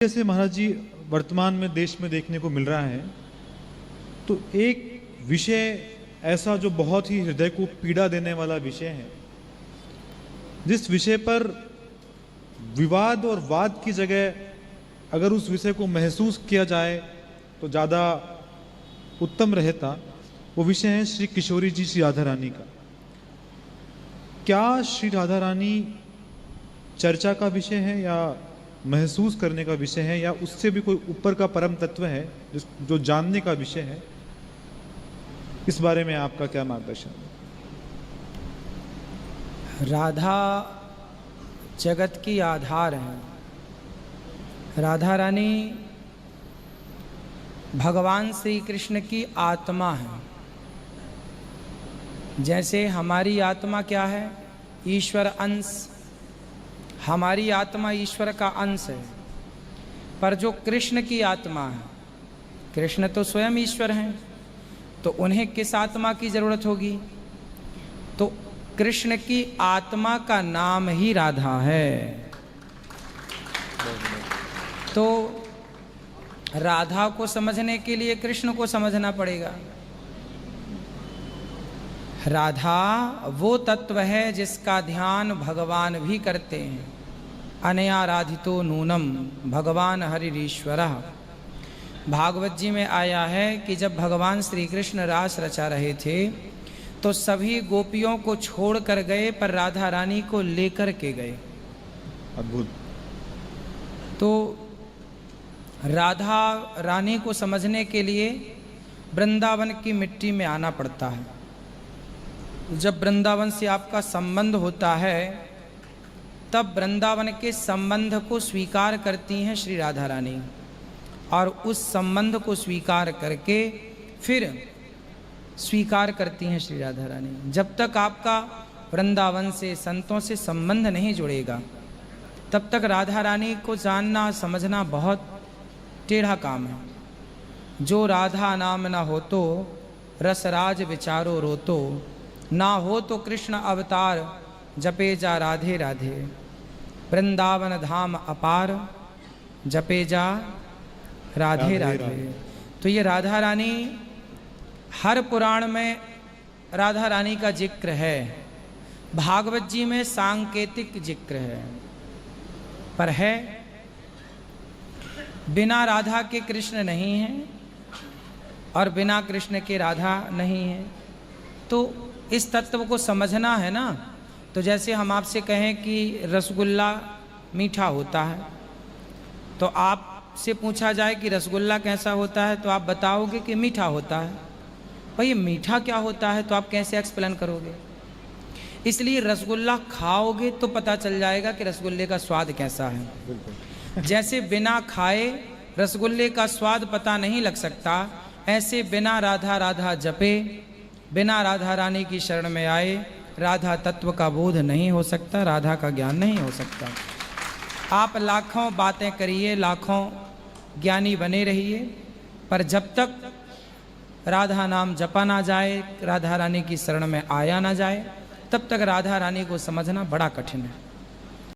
जैसे महाराज जी वर्तमान में देश में देखने को मिल रहा है, तो एक विषय ऐसा जो बहुत ही हृदय को पीड़ा देने वाला विषय है, जिस विषय पर विवाद और वाद की जगह अगर उस विषय को महसूस किया जाए तो ज़्यादा उत्तम रहता। वो विषय है श्री किशोरी जी श्री राधा रानी का। क्या श्री राधा रानी चर्चा का विषय है या महसूस करने का विषय है, या उससे भी कोई ऊपर का परम तत्व है जो जानने का विषय है? इस बारे में आपका क्या मार्गदर्शन है? राधा जगत की आधार है। राधा रानी भगवान श्री कृष्ण की आत्मा है। जैसे हमारी आत्मा क्या है? ईश्वर अंश। हमारी आत्मा ईश्वर का अंश है, पर जो कृष्ण की आत्मा है, कृष्ण तो स्वयं ईश्वर हैं, तो उन्हें किस आत्मा की जरूरत होगी? तो कृष्ण की आत्मा का नाम ही राधा है। तो राधा को समझने के लिए कृष्ण को समझना पड़ेगा। राधा वो तत्व है जिसका ध्यान भगवान भी करते हैं। अनया राधितो नूनम भगवान हरिरीश्वरः। भागवत जी में आया है कि जब भगवान श्री कृष्ण रास रचा रहे थे तो सभी गोपियों को छोड़ कर गए, पर राधा रानी को लेकर के गए। अद्भुत। तो राधा रानी को समझने के लिए वृंदावन की मिट्टी में आना पड़ता है। जब वृंदावन से आपका संबंध होता है तब वृंदावन के संबंध को स्वीकार करती हैं श्री राधा रानी, और उस संबंध को स्वीकार करके फिर स्वीकार करती हैं श्री राधा रानी। जब तक आपका वृंदावन से संतों से संबंध नहीं जुड़ेगा तब तक राधा रानी को जानना समझना बहुत टेढ़ा काम है। जो राधा नाम न हो तो रसराज विचारो रोतो, ना हो तो कृष्ण अवतार जपे जा राधे राधे। वृंदावन धाम अपार जपे जा राधे राधे। तो ये राधा रानी, हर पुराण में राधा रानी का जिक्र है। भागवत जी में सांकेतिक जिक्र है, पर है बिना राधा के कृष्ण नहीं है और बिना कृष्ण के राधा नहीं है। तो इस तत्व को समझना है ना। तो जैसे हम आपसे कहें कि रसगुल्ला मीठा होता है, तो आपसे पूछा जाए कि रसगुल्ला कैसा होता है, तो आप बताओगे कि मीठा होता है। भाई मीठा क्या होता है तो आप कैसे एक्सप्लेन करोगे? इसलिए रसगुल्ला खाओगे तो पता चल जाएगा कि रसगुल्ले का स्वाद कैसा है। जैसे बिना खाए रसगुल्ले का स्वाद पता नहीं लग सकता, ऐसे बिना राधा राधा जपे, बिना राधा रानी की शरण में आए राधा तत्व का बोध नहीं हो सकता, राधा का ज्ञान नहीं हो सकता। आप लाखों बातें करिए, लाखों ज्ञानी बने रहिए, पर जब तक राधा नाम जपा ना जाए, राधा रानी की शरण में आया ना जाए, तब तक राधा रानी को समझना बड़ा कठिन है।